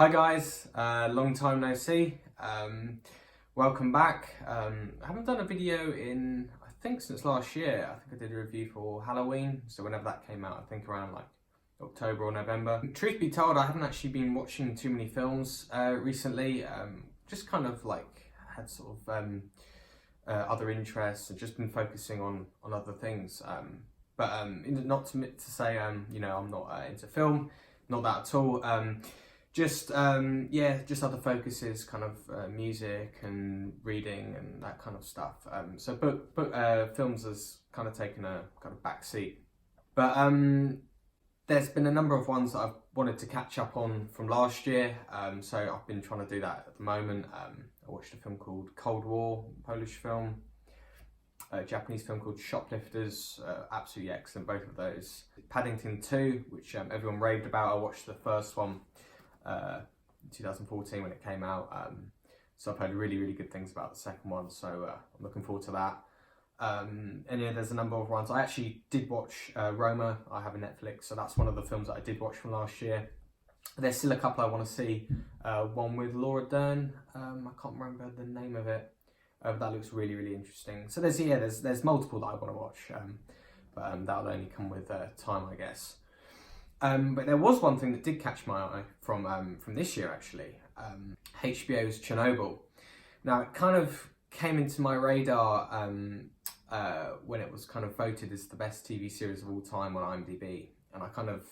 Hi guys, long time no see. Welcome back. I haven't done a video in, I think, since last year. I think I did a review for Halloween, so whenever that came out, I think around like October or November. Truth be told, I haven't actually been watching too many films recently. Just kind of like had sort of other interests and just been focusing on other things. Not to say you know, I'm not into film, not that at all. Just other focuses, kind of music and reading and that kind of stuff. Films has kind of taken a kind of back seat. But there's been a number of ones that I've wanted to catch up on from last year. So I've been trying to do that at the moment. I watched a film called Cold War, Polish film. A Japanese film called Shoplifters, absolutely excellent, both of those. Paddington 2, which everyone raved about. I watched the first one in 2014 when it came out, so I've heard really good things about the second one, so I'm looking forward to that. And yeah, there's a number of ones. I actually did watch Roma. I have a Netflix, so that's one of the films that I did watch from last year. There's still a couple I want to see. One with Laura Dern, I can't remember the name of it. That looks really interesting. So there's multiple that I want to watch, but that'll only come with time, I guess. But there was one thing that did catch my eye from this year actually. HBO's Chernobyl. Now it kind of came into my radar when it was kind of voted as the best TV series of all time on IMDb, and I kind of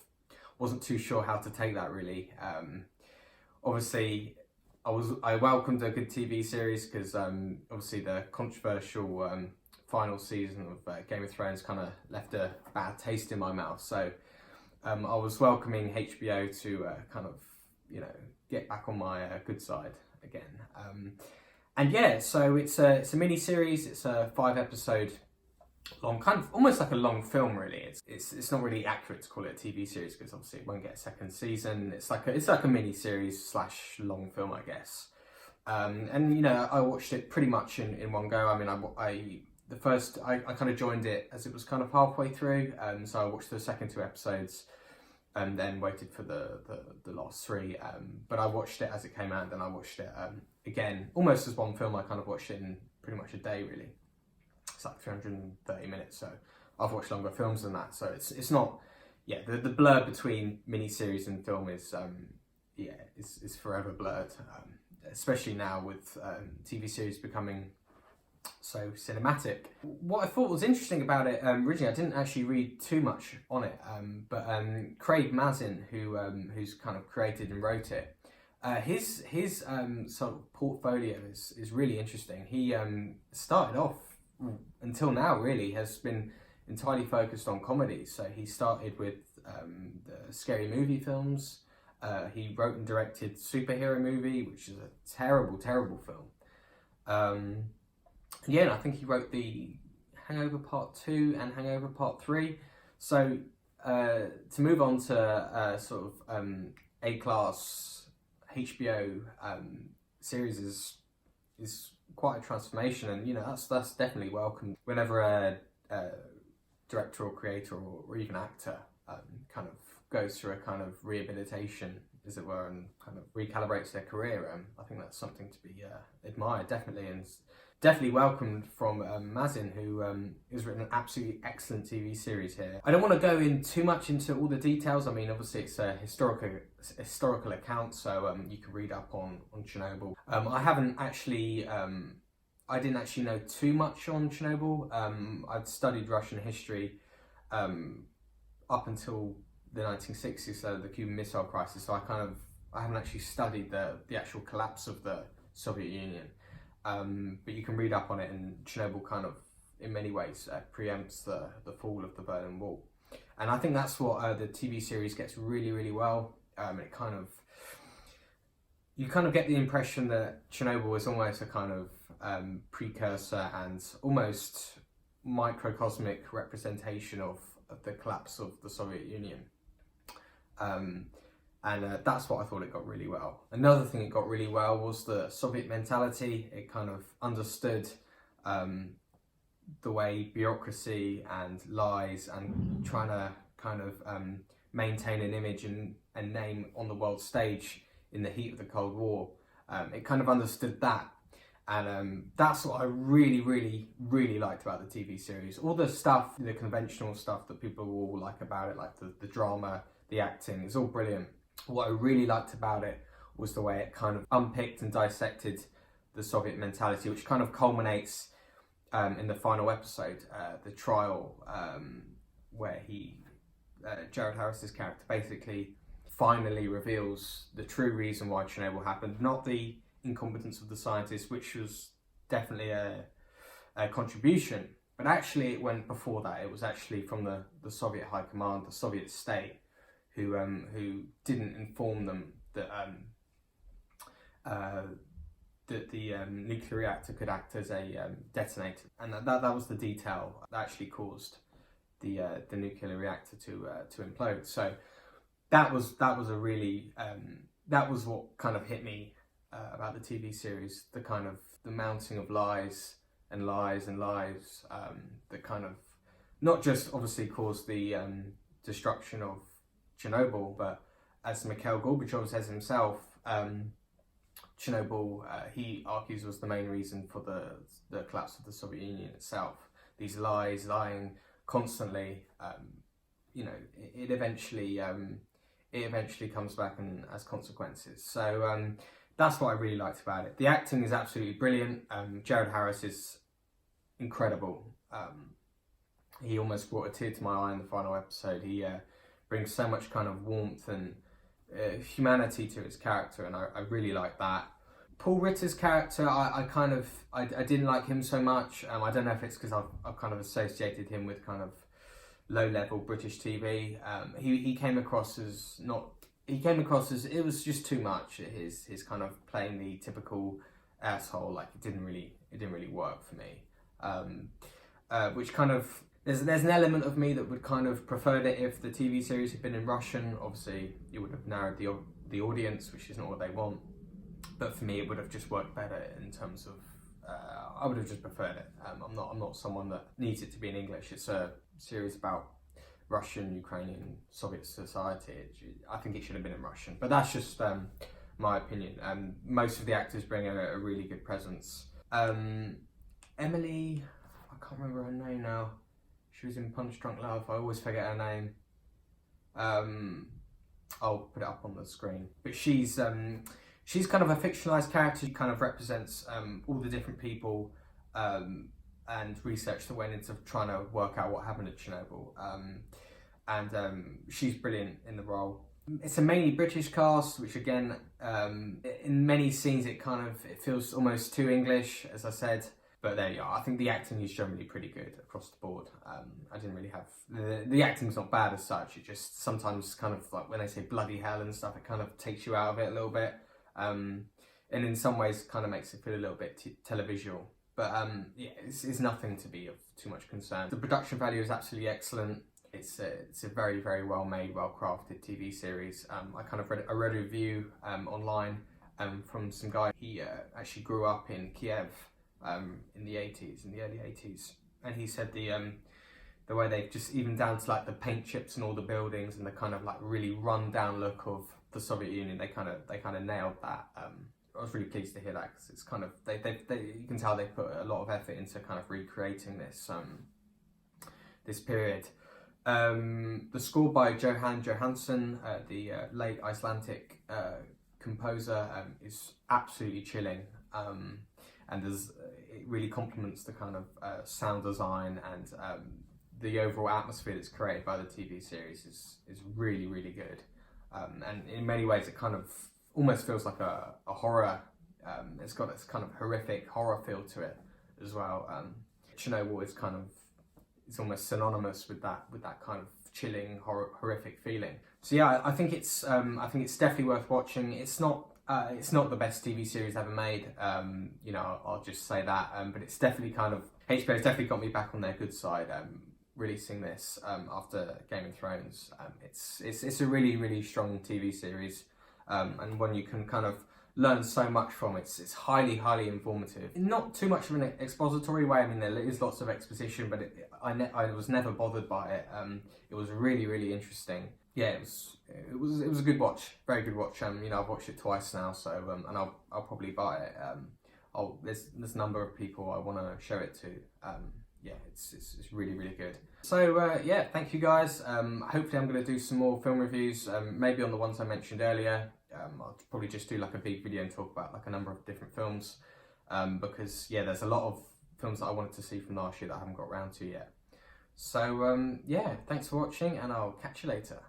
wasn't too sure how to take that really. Obviously, I welcomed a good TV series because obviously the controversial final season of Game of Thrones kind of left a bad taste in my mouth. So I was welcoming HBO to kind of, you know, get back on my good side again. And yeah, so it's a mini series. It's a 5-episode long, kind of almost like a long film really. It's not really accurate to call it a TV series because obviously it won't get a second season. It's like a mini series / long film, I guess. And you know, I watched it pretty much in one go. I mean, I kind of joined it as it was kind of halfway through, so I watched the second 2 episodes and then waited for the last 3. But I watched it as it came out, and then I watched it again, almost as one film. I kind of watched it in pretty much a day, really. It's like 330 minutes, so I've watched longer films than that. So it's not, yeah, the blur between miniseries and film is forever blurred, especially now with TV series becoming so cinematic. What I thought was interesting about it, originally I didn't actually read too much on it, but Craig Mazin, who's kind of created and wrote it, his sort of portfolio is really interesting. He started off, until now really, has been entirely focused on comedies. So he started with the Scary Movie films. He wrote and directed Superhero Movie, which is a terrible film. Yeah, and I think he wrote the Hangover Part 2 and Hangover Part 3. So to move on to sort of A-class HBO series is quite a transformation, and you know, that's definitely welcome whenever a director or creator or even actor kind of goes through a kind of rehabilitation, as it were, and kind of recalibrates their career. I think that's something to be admired, definitely, and definitely welcomed from Mazin, who has written an absolutely excellent TV series here. I don't want to go in too much into all the details. I mean, obviously it's a historical account, so you can read up on Chernobyl. I didn't actually know too much on Chernobyl. I'd studied Russian history up until the 1960s, so the Cuban Missile Crisis. So I haven't actually studied the actual collapse of the Soviet Union. But you can read up on it, and Chernobyl kind of, in many ways, preempts the fall of the Berlin Wall. And I think that's what the TV series gets really well. It kind of, you kind of get the impression that Chernobyl is almost a kind of precursor and almost microcosmic representation of the collapse of the Soviet Union. And that's what I thought it got really well. Another thing it got really well was the Soviet mentality. It kind of understood the way bureaucracy and lies and trying to kind of maintain an image and name on the world stage in the heat of the Cold War. It kind of understood that. And that's what I really, really, really liked about the TV series. All the stuff, the conventional stuff that people will like about it, like the drama, the acting, is all brilliant. What I really liked about it was the way it kind of unpicked and dissected the Soviet mentality, which kind of culminates in the final episode, the trial, where Jared Harris's character basically finally reveals the true reason why Chernobyl happened, not the incompetence of the scientists, which was definitely a contribution, but actually it went before that. It was actually from the Soviet high command, the Soviet state, who didn't inform them that the nuclear reactor could act as a detonator, and that was the detail that actually caused the nuclear reactor to implode. So that was a really that was what kind of hit me about the TV series, the mounting of lies and lies and lies, that kind of not just obviously caused the destruction of Chernobyl, but as Mikhail Gorbachev says himself, Chernobyl, he argues, was the main reason for the collapse of the Soviet Union itself. These lies, lying constantly, it eventually comes back and as consequences. So that's what I really liked about it. The acting is absolutely brilliant. Jared Harris is incredible. He almost brought a tear to my eye in the final episode. He brings so much kind of warmth and humanity to his character, and I really like that. Paul Ritter's character, I didn't like him so much. I don't know if it's because I've kind of associated him with kind of low-level British TV. He came across as it was just too much. His kind of playing the typical asshole, like it didn't really work for me. Which kind of there's an element of me that would kind of preferred it if the TV series had been in Russian. Obviously, it would have narrowed the audience, which is not what they want. But for me, it would have just worked better in terms of I would have just preferred it. I'm not someone that needs it to be in English. It's a series about Russian, Ukrainian, Soviet society. I think it should have been in Russian, but that's just my opinion. Most of the actors bring a really good presence. Emily, I can't remember her name now. She was in Punch Drunk Love. I always forget her name. I'll put it up on the screen. But she's kind of a fictionalized character. She kind of represents all the different people and research that went into trying to work out what happened at Chernobyl. She's brilliant in the role. It's a mainly British cast, which again, in many scenes it feels almost too English, as I said. But there you are. I think the acting is generally pretty good across the board. I didn't really have the acting's not bad as such. It just sometimes kind of like when they say bloody hell and stuff, it kind of takes you out of it a little bit. And in some ways, kind of makes it feel a little bit televisual. But yeah, it's nothing to be of too much concern. The production value is absolutely excellent. It's a very, very well made, well crafted TV series. I kind of read a review online from some guy. He actually grew up in Kiev in the early 80s, and he said the way they've just, even down to like the paint chips and all the buildings and the kind of like really run down look of the Soviet Union, they kind of nailed that. I was really pleased to hear that, because it's kind of you can tell they put a lot of effort into kind of recreating this period. The score by Johan Johansson, the late Icelandic composer, is absolutely chilling, and it really complements the kind of sound design and the overall atmosphere that's created by the TV series is really, really good. And in many ways, it kind of almost feels like a horror. It's got this kind of horrific horror feel to it as well. Chernobyl is almost synonymous with that kind of chilling, horrific feeling. So yeah, I think it's definitely worth watching. It's not the best TV series ever made. I'll just say that. But it's definitely HBO's definitely got me back on their good side. Releasing this after Game of Thrones. It's a really, really strong TV series, and one you can kind of learn so much from. It's highly informative. Not too much of an expository way. I mean, there is lots of exposition, but I was never bothered by it. It was really interesting. Yeah, it was a good watch, very good watch. You know, I've watched it twice now, so and I'll probably buy it. There's a number of people I want to show it to. Yeah, it's really good. So yeah, thank you guys. Hopefully I'm going to do some more film reviews, maybe on the ones I mentioned earlier. I'll probably just do like a big video and talk about like a number of different films, because yeah, there's a lot of films that I wanted to see from last year that I haven't got around to yet. So yeah, thanks for watching, and I'll catch you later.